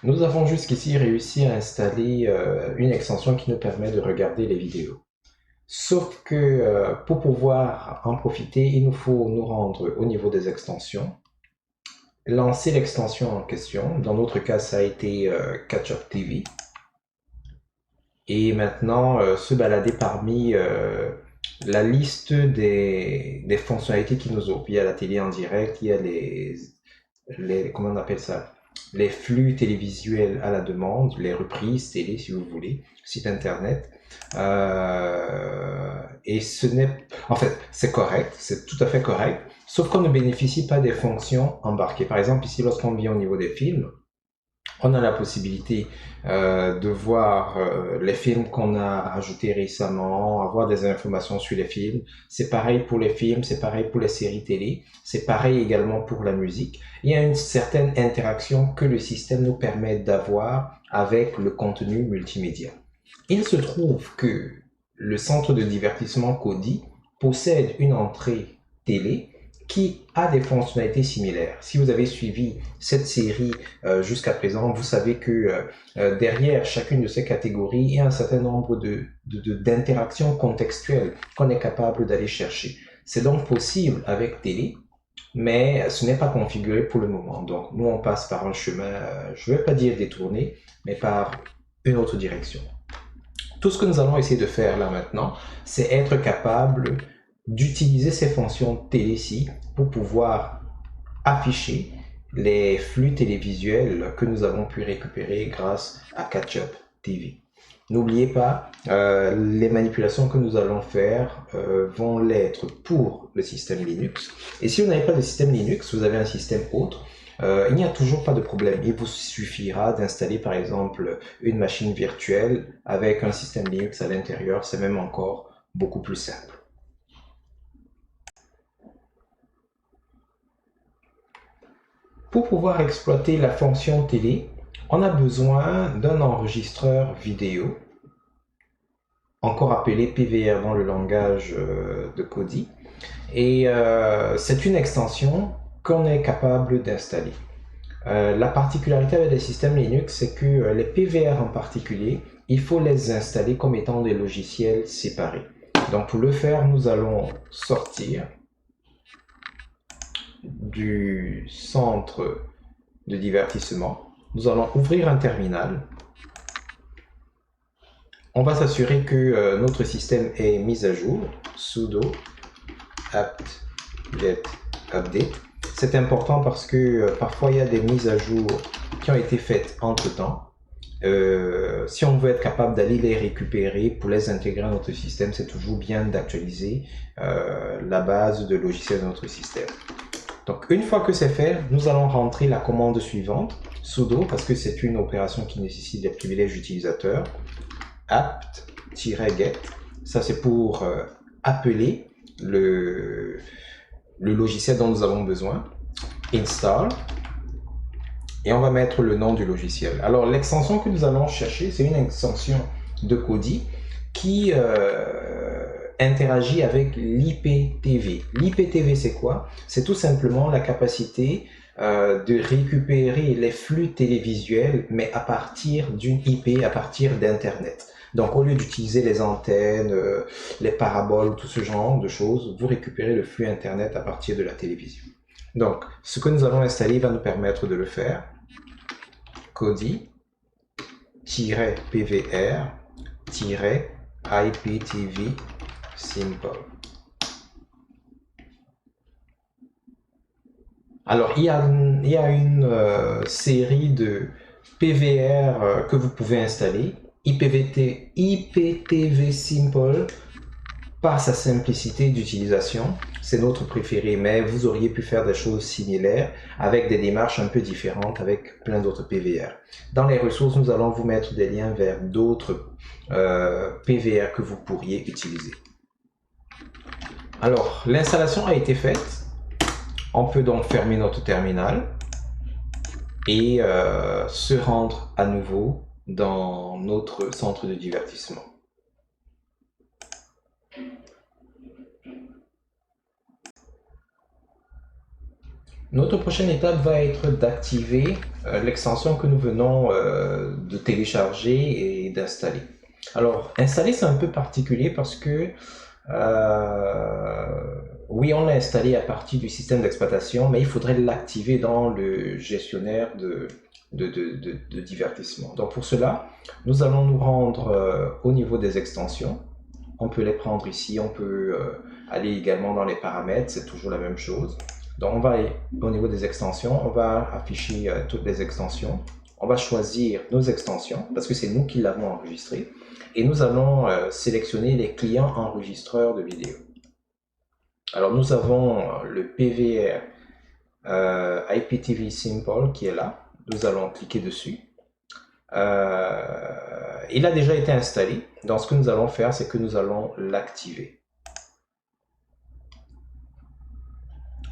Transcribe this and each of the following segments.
Nous avons jusqu'ici réussi à installer une extension qui nous permet de regarder les vidéos. Sauf que pour pouvoir en profiter, il nous faut nous rendre au niveau des extensions, lancer l'extension en question. Dans notre cas, ça a été Catch-up TV. Et maintenant, se balader parmi la liste des fonctionnalités qui nous offrent. Il y a la télé en direct, il y a comment on appelle ça? Les flux télévisuels à la demande, les reprises télé si vous voulez, site internet. Et ce n'est, en fait, c'est correct, c'est tout à fait correct, sauf qu'on ne bénéficie pas des fonctions embarquées. Par exemple, ici, lorsqu'on vient au niveau des films, on a la possibilité de voir les films qu'on a ajoutés récemment, avoir des informations sur les films. C'est pareil pour les films, c'est pareil pour les séries télé, c'est pareil également pour la musique. Il y a une certaine interaction que le système nous permet d'avoir avec le contenu multimédia. Il se trouve que le centre de divertissement Kodi possède une entrée télé qui a des fonctionnalités similaires. Si vous avez suivi cette série jusqu'à présent, vous savez que derrière chacune de ces catégories, il y a un certain nombre d'interactions contextuelles qu'on est capable d'aller chercher. C'est donc possible avec télé, mais ce n'est pas configuré pour le moment. Donc nous, on passe par un chemin, je ne vais pas dire détourné, mais par une autre direction. Tout ce que nous allons essayer de faire là maintenant, c'est être capable d'utiliser ces fonctions télé-ci pour pouvoir afficher les flux télévisuels que nous avons pu récupérer grâce à Catch-up TV. N'oubliez pas, les manipulations que nous allons faire vont l'être pour le système Linux. Et si vous n'avez pas de système Linux, vous avez un système autre, il n'y a toujours pas de problème. Il vous suffira d'installer par exemple une machine virtuelle avec un système Linux à l'intérieur. C'est même encore beaucoup plus simple. Pour pouvoir exploiter la fonction télé, on a besoin d'un enregistreur vidéo, encore appelé PVR dans le langage de Kodi. Et c'est une extension qu'on est capable d'installer. La particularité avec les systèmes Linux, c'est que les PVR en particulier, il faut les installer comme étant des logiciels séparés. Donc pour le faire, nous allons sortir du centre de divertissement. Nous allons ouvrir un terminal. On va s'assurer que notre système est mis à jour. Sudo apt-get update. C'est important parce que parfois il y a des mises à jour qui ont été faites entre-temps. Si on veut être capable d'aller les récupérer pour les intégrer à notre système, c'est toujours bien d'actualiser la base de logiciel de notre système. Donc une fois que c'est fait, nous allons rentrer la commande suivante, sudo, parce que c'est une opération qui nécessite des privilèges utilisateurs, apt-get, ça c'est pour appeler le logiciel dont nous avons besoin, install, et on va mettre le nom du logiciel. Alors l'extension que nous allons chercher, c'est une extension de Kodi qui interagit avec l'IPTV. L'IPTV, c'est quoi? C'est tout simplement la capacité de récupérer les flux télévisuels, mais à partir d'une IP, à partir d'Internet. Donc, au lieu d'utiliser les antennes, les paraboles, tout ce genre de choses, vous récupérez le flux Internet à partir de la télévision. Donc, ce que nous allons installer va nous permettre de le faire. Kodi-PVR-IPTV Simple. Alors, il y a une série de PVR que vous pouvez installer. IPTV Simple, par sa simplicité d'utilisation, c'est notre préféré, mais vous auriez pu faire des choses similaires avec des démarches un peu différentes avec plein d'autres PVR. Dans les ressources, nous allons vous mettre des liens vers d'autres PVR que vous pourriez utiliser. Alors, l'installation a été faite. On peut donc fermer notre terminal et se rendre à nouveau dans notre centre de divertissement. Notre prochaine étape va être d'activer l'extension que nous venons de télécharger et d'installer. Alors, installer, c'est un peu particulier parce que oui, on l'a installé à partir du système d'exploitation, mais il faudrait l'activer dans le gestionnaire de divertissement. Donc pour cela, nous allons nous rendre au niveau des extensions. On peut les prendre ici, on peut aller également dans les paramètres, c'est toujours la même chose. Donc on va aller au niveau des extensions, on va afficher toutes les extensions. On va choisir nos extensions parce que c'est nous qui l'avons enregistré. Et nous allons sélectionner les clients enregistreurs de vidéos. Alors nous avons le PVR IPTV Simple qui est là. Nous allons cliquer dessus. Il a déjà été installé. Donc ce que nous allons faire, c'est que nous allons l'activer.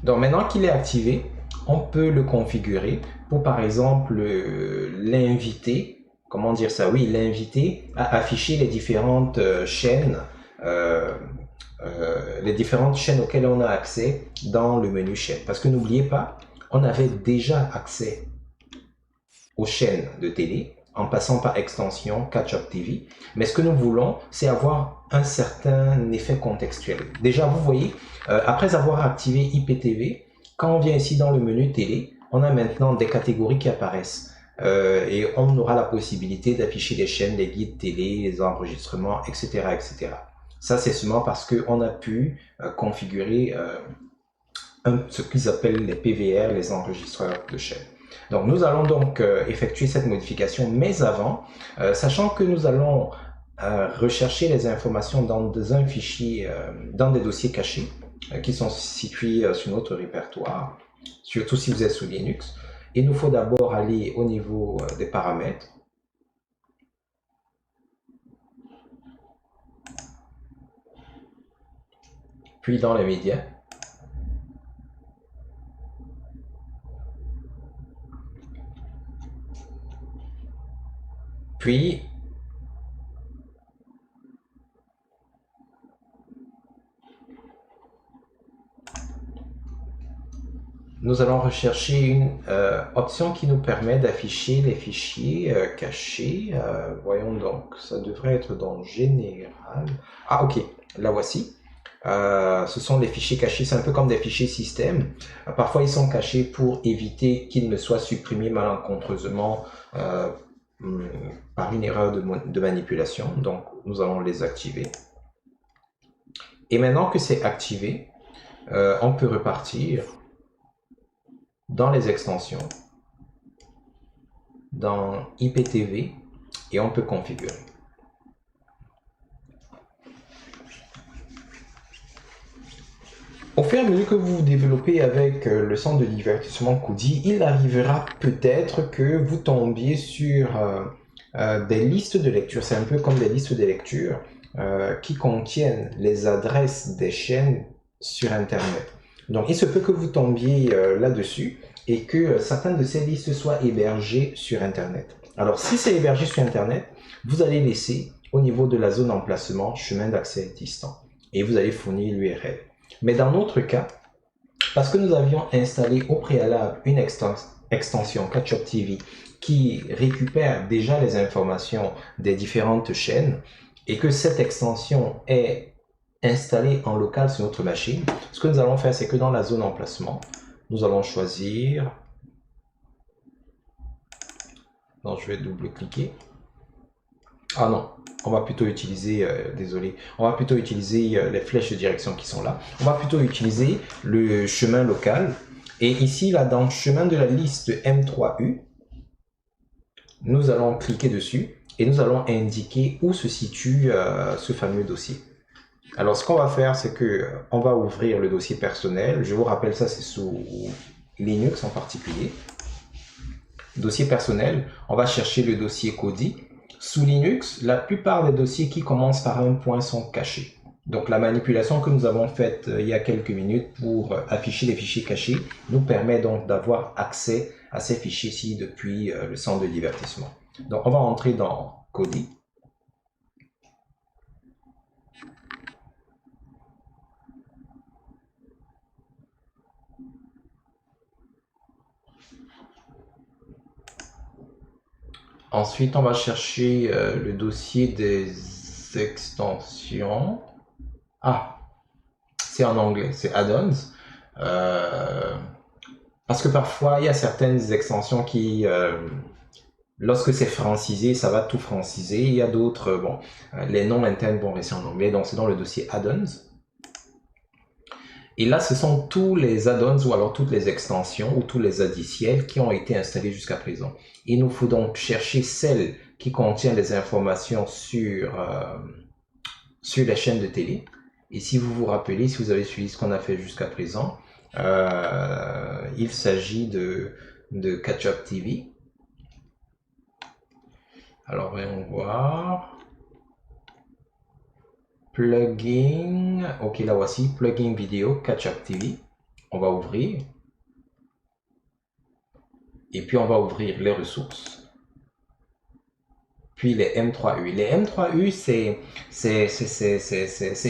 Donc maintenant qu'il est activé, on peut le configurer pour par exemple l'inviter, comment dire ça, oui, l'inviter à afficher les différentes chaînes auxquelles on a accès dans le menu chaîne. Parce que n'oubliez pas, on avait déjà accès aux chaînes de télé en passant par extension Catch Up TV. Mais ce que nous voulons, c'est avoir un certain effet contextuel. Déjà, vous voyez, après avoir activé IPTV, quand on vient ici dans le menu télé, on a maintenant des catégories qui apparaissent. Et on aura la possibilité d'afficher les chaînes, les guides télé, les enregistrements, etc. etc. Ça, c'est seulement parce qu'on a pu configurer ce qu'ils appellent les PVR, les enregistreurs de chaînes. Donc nous allons donc effectuer cette modification, mais avant, sachant que nous allons rechercher les informations dans un fichier, dans des dossiers cachés qui sont situés sur notre répertoire, surtout si vous êtes sous Linux. Il nous faut d'abord aller au niveau des paramètres. Puis dans les médias. Puis nous allons rechercher une option qui nous permet d'afficher les fichiers cachés. Voyons donc, ça devrait être dans Général. Ah ok, la voici. Ce sont des fichiers cachés, c'est un peu comme des fichiers système. Parfois ils sont cachés pour éviter qu'ils ne soient supprimés malencontreusement par une erreur de manipulation. Donc nous allons les activer. Et maintenant que c'est activé, on peut repartir dans les extensions, dans IPTV, et on peut configurer. Au fur et à mesure que vous développez avec le centre de divertissement Kodi, il arrivera peut-être que vous tombiez sur des listes de lecture. C'est un peu comme des listes de lecture qui contiennent les adresses des chaînes sur Internet. Donc, il se peut que vous tombiez là-dessus et que certaines de ces listes soient hébergées sur Internet. Alors, si c'est hébergé sur Internet, vous allez laisser au niveau de la zone d'emplacement chemin d'accès distant et vous allez fournir l'URL. Mais dans notre cas, parce que nous avions installé au préalable une extension Catch Up TV qui récupère déjà les informations des différentes chaînes et que cette extension est installée en local sur notre machine, ce que nous allons faire, c'est que dans la zone emplacement, nous allons choisir... Non, je vais double-cliquer. Ah non, on va plutôt utiliser, désolé, on va plutôt utiliser les flèches de direction qui sont là. On va plutôt utiliser le chemin local. Et ici, là, dans le chemin de la liste M3U, nous allons cliquer dessus et nous allons indiquer où se situe ce fameux dossier. Alors, ce qu'on va faire, c'est que on va ouvrir le dossier personnel. Je vous rappelle, ça, c'est sous Linux en particulier. Dossier personnel, on va chercher le dossier Kodi. Sous Linux, la plupart des dossiers qui commencent par un point sont cachés. Donc la manipulation que nous avons faite il y a quelques minutes pour afficher les fichiers cachés nous permet donc d'avoir accès à ces fichiers-ci depuis le centre de divertissement. Donc on va entrer dans Kodi. Ensuite, on va chercher le dossier des extensions. Ah, c'est en anglais, c'est add-ons. Parce que parfois, il y a certaines extensions qui, lorsque c'est francisé, ça va tout franciser. Il y a d'autres, bon, les noms internes vont rester en anglais. Donc, c'est dans le dossier add-ons. Et là, ce sont tous les add-ons ou alors toutes les extensions ou tous les additiels qui ont été installés jusqu'à présent. Il nous faut donc chercher celle qui contient les informations sur les chaînes de télé. Et si vous vous rappelez, si vous avez suivi ce qu'on a fait jusqu'à présent, il s'agit de Catch-Up TV. Alors, voyons voir. Plugin, ok, la voici, plugin vidéo, Catch-Up TV. On va ouvrir. Et puis, on va ouvrir les ressources. Puis, les M3U. Les M3U, c'est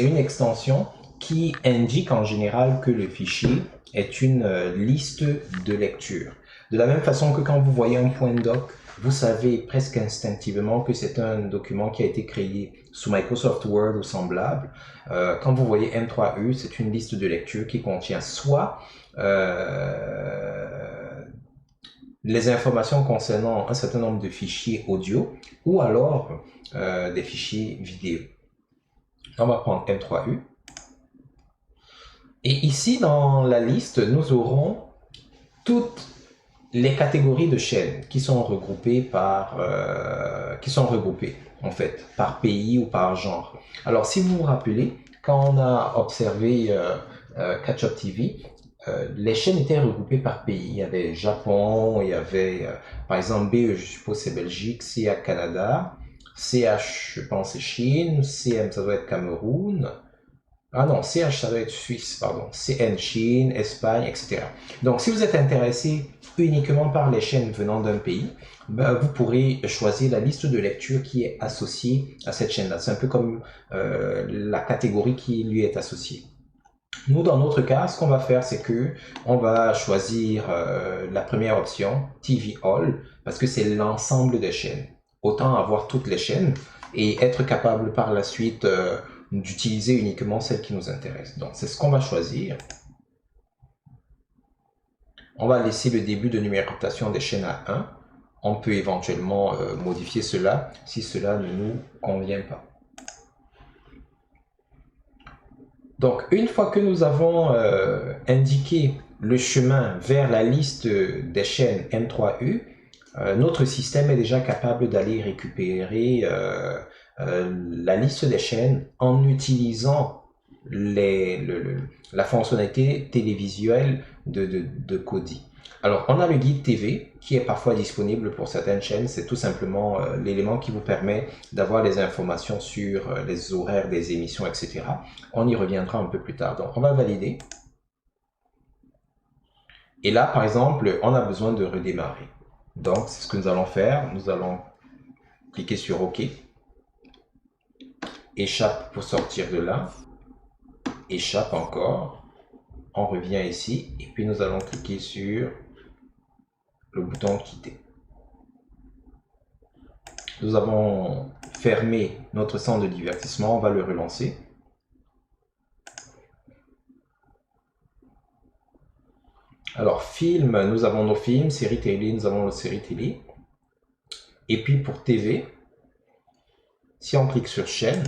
une extension qui indique en général que le fichier est une liste de lecture. De la même façon que quand vous voyez un point doc, vous savez presque instinctivement que c'est un document qui a été créé sous Microsoft Word ou semblable. Quand vous voyez M3U, c'est une liste de lecture qui contient soit les informations concernant un certain nombre de fichiers audio ou alors des fichiers vidéo. On va prendre M3U. Et ici, dans la liste, nous aurons toutes les catégories de chaînes qui sont regroupées en fait par pays ou par genre. Alors, si vous vous rappelez, quand on a observé Catch-Up TV, les chaînes étaient regroupées par pays. Il y avait Japon, il y avait par exemple BE, je suppose c'est Belgique, CA Canada, CH je pense c'est Chine, CM ça doit être Cameroun. Ah non, CH, ça doit être Suisse, pardon. CN, Chine, Espagne, etc. Donc, si vous êtes intéressé uniquement par les chaînes venant d'un pays, vous pourrez choisir la liste de lecture qui est associée à cette chaîne-là. C'est un peu comme la catégorie qui lui est associée. Nous, dans notre cas, ce qu'on va faire, c'est que on va choisir la première option, TV All, parce que c'est l'ensemble des chaînes. Autant avoir toutes les chaînes et être capable par la suite d'utiliser uniquement celles qui nous intéressent. Donc, c'est ce qu'on va choisir. On va laisser le début de numérotation des chaînes à 1. On peut éventuellement modifier cela si cela ne nous convient pas. Donc, une fois que nous avons indiqué le chemin vers la liste des chaînes M3U, notre système est déjà capable d'aller récupérer la liste des chaînes en utilisant la fonctionnalité télévisuelle de Kodi. Alors, on a le guide TV qui est parfois disponible pour certaines chaînes. C'est tout simplement l'élément qui vous permet d'avoir les informations sur les horaires des émissions, etc. On y reviendra un peu plus tard. Donc, on va valider. Et là, par exemple, on a besoin de redémarrer. Donc, c'est ce que nous allons faire. Nous allons cliquer sur OK. Échappe pour sortir de là. Échappe encore. On revient ici. Et puis, nous allons cliquer sur le bouton quitter. Nous avons fermé notre centre de divertissement. On va le relancer. Alors, film, nous avons nos films. Séries télé, nous avons nos séries télé. Et puis, pour TV, si on clique sur chaîne,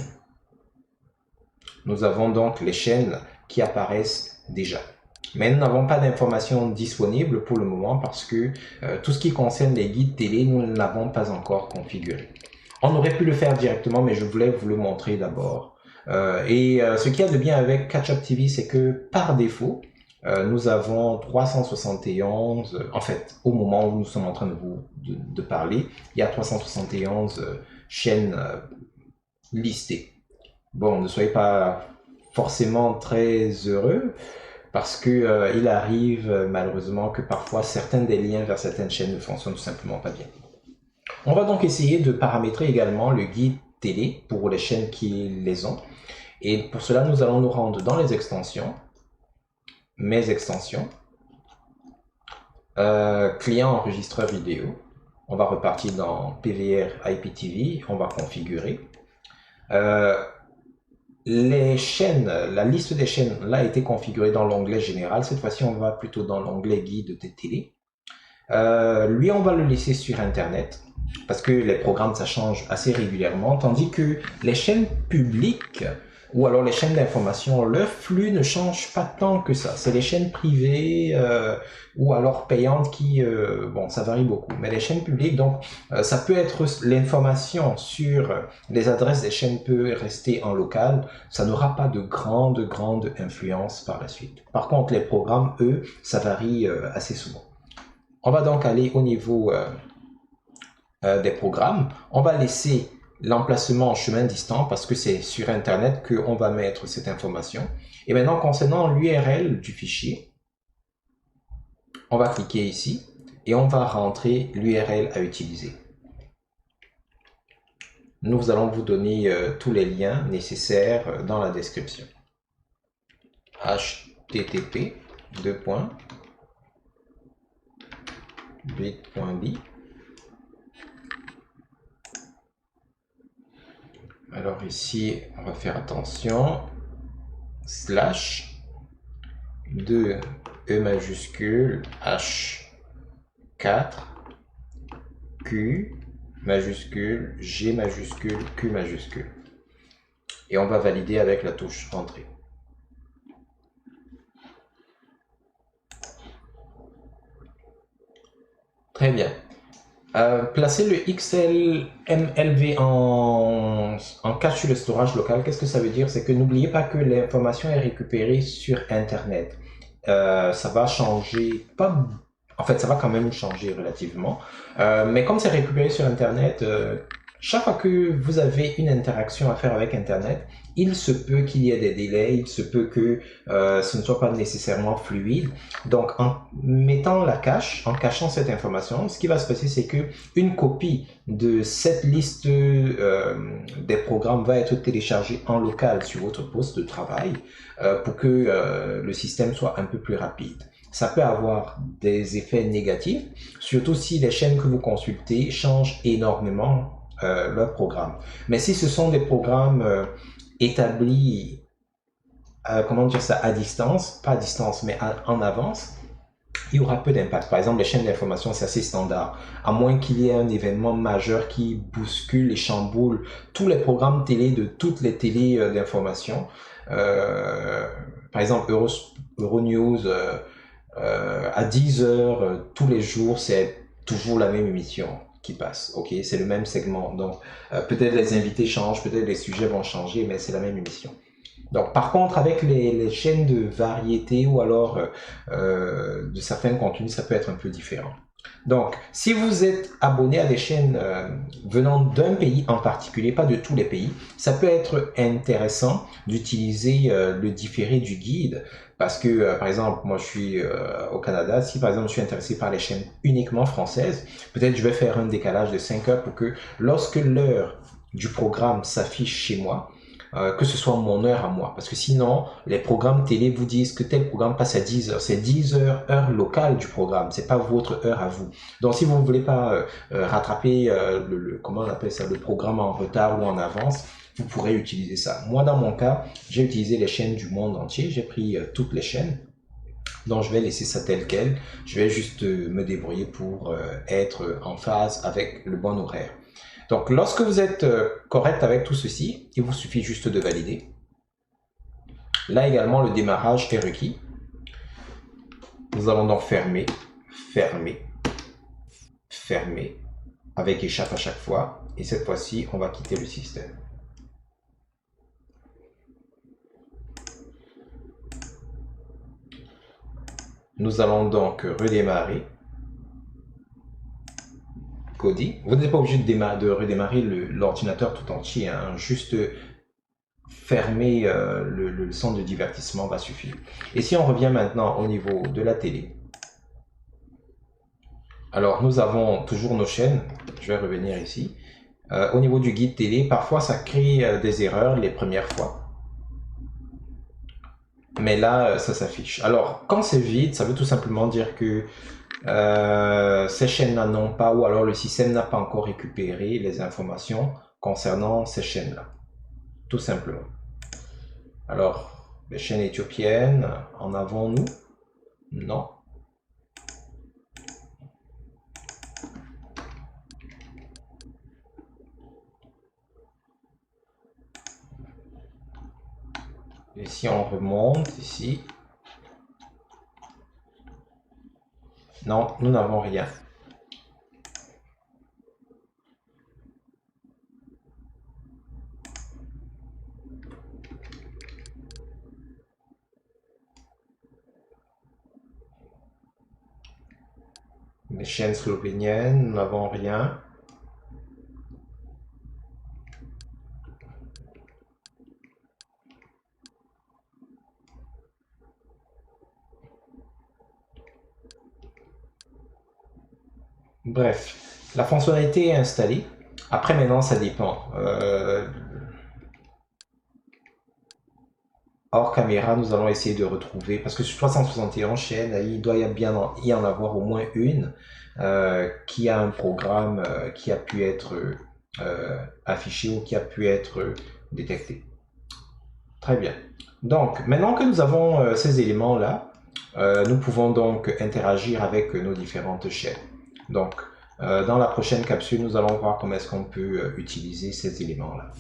nous avons donc les chaînes qui apparaissent déjà. Mais nous n'avons pas d'informations disponibles pour le moment parce que tout ce qui concerne les guides télé, nous ne l'avons pas encore configuré. On aurait pu le faire directement, mais je voulais vous le montrer d'abord. Ce qu'il y a de bien avec Catch-Up TV, c'est que par défaut, nous avons 371, en fait, au moment où nous sommes en train de parler, il y a 371 chaînes listées. Bon, ne soyez pas forcément très heureux parce que il arrive malheureusement que parfois certains des liens vers certaines chaînes ne fonctionnent tout simplement pas bien. On va donc essayer de paramétrer également le guide télé pour les chaînes qui les ont. Et pour cela, nous allons nous rendre dans les extensions, mes extensions. Client enregistreur vidéo. On va repartir dans PVR IPTV, on va configurer. Les chaînes, la liste des chaînes là a été configurée dans l'onglet général. Cette fois-ci, on va plutôt dans l'onglet guide de télé. Lui, on va le laisser sur Internet parce que les programmes, ça change assez régulièrement, tandis que les chaînes publiques ou alors les chaînes d'information, leur flux ne change pas tant que ça. C'est les chaînes privées ou alors payantes qui, bon, ça varie beaucoup. Mais les chaînes publiques, donc, ça peut être l'information sur les adresses des chaînes peut rester en local. Ça n'aura pas de grande influence par la suite. Par contre, les programmes, eux, ça varie assez souvent. On va donc aller au niveau des programmes. On va laisser l'emplacement en chemin distant parce que c'est sur Internet qu'on va mettre cette information. Et maintenant, concernant l'URL du fichier, on va cliquer ici et on va rentrer l'URL à utiliser. Nous allons vous donner tous les liens nécessaires dans la description. http://bit.ly. Alors ici, on va faire attention, /2 E majuscule H4 Q majuscule G majuscule Q majuscule. Et on va valider avec la touche Entrée. Très bien. Placer le XMLV en cache sur le storage local, qu'est-ce que ça veut dire? C'est que n'oubliez pas que l'information est récupérée sur Internet. Ça va changer, pas, en fait, ça va quand même changer relativement. Mais comme c'est récupéré sur Internet, chaque fois que vous avez une interaction à faire avec Internet, il se peut qu'il y ait des délais, il se peut que ce ne soit pas nécessairement fluide. Donc, en mettant la cache, en cachant cette information, ce qui va se passer, c'est que une copie de cette liste des programmes va être téléchargée en local sur votre poste de travail pour que le système soit un peu plus rapide. Ça peut avoir des effets négatifs, surtout si les chaînes que vous consultez changent énormément leur programme. Mais si ce sont des programmes établis, comment dire ça, à distance, pas à distance, mais en avance, il y aura peu d'impact. Par exemple, les chaînes d'information, c'est assez standard. À moins qu'il y ait un événement majeur qui bouscule et chamboule tous les programmes télé de toutes les télés d'information. Par exemple, Euronews, à 10 heures, tous les jours, c'est toujours la même émission qui passe, ok, c'est le même segment, donc peut-être les invités changent, peut-être les sujets vont changer, mais c'est la même émission. Donc par contre avec les chaînes de variété ou alors de certains contenus, ça peut être un peu différent. Donc si vous êtes abonné à des chaînes venant d'un pays en particulier, pas de tous les pays, ça peut être intéressant d'utiliser le différé du guide. Parce que, par exemple, moi je suis au Canada, si par exemple je suis intéressé par les chaînes uniquement françaises, peut-être je vais faire un décalage de 5 heures pour que lorsque l'heure du programme s'affiche chez moi, que ce soit mon heure à moi. Parce que sinon, les programmes télé vous disent que tel programme passe à 10 heures. C'est 10 heures, heure locale du programme. C'est pas votre heure à vous. Donc, si vous ne voulez pas rattraper comment on appelle ça, le programme en retard ou en avance, vous pourrez utiliser ça. Moi, dans mon cas, j'ai utilisé les chaînes du monde entier. J'ai pris toutes les chaînes. Donc, je vais laisser ça tel quel. Je vais juste me débrouiller pour être en phase avec le bon horaire. Donc, lorsque vous êtes correct avec tout ceci, il vous suffit juste de valider. Là également, le démarrage est requis. Nous allons donc fermer, fermer, fermer, avec échappe à chaque fois. Et cette fois-ci, on va quitter le système. Nous allons donc redémarrer. Kodi. Vous n'êtes pas obligé de redémarrer l'ordinateur tout entier, hein. Juste fermer le centre de divertissement va suffire. Et si on revient maintenant au niveau de la télé, alors nous avons toujours nos chaînes, je vais revenir ici. Au niveau du guide télé, parfois ça crée des erreurs les premières fois. mais là, ça s'affiche. Alors, quand c'est vide, ça veut tout simplement dire que ces chaînes-là n'ont pas, ou alors le système n'a pas encore récupéré les informations concernant ces chaînes-là, tout simplement. Alors, les chaînes éthiopiennes, en avons-nous? Non. Et si on remonte ici, non, nous n'avons rien. Les chaînes slovéniennes, nous n'avons rien. Bref, la fonctionnalité est installée. Après, maintenant, ça dépend. Hors caméra, nous allons essayer de retrouver, parce que sur 361 chaînes, il doit bien y en avoir au moins une qui a un programme qui a pu être affiché ou qui a pu être détecté. Très bien. Donc, maintenant que nous avons ces éléments-là, nous pouvons donc interagir avec nos différentes chaînes. Donc, dans la prochaine capsule, nous allons voir comment est-ce qu'on peut utiliser ces éléments-là.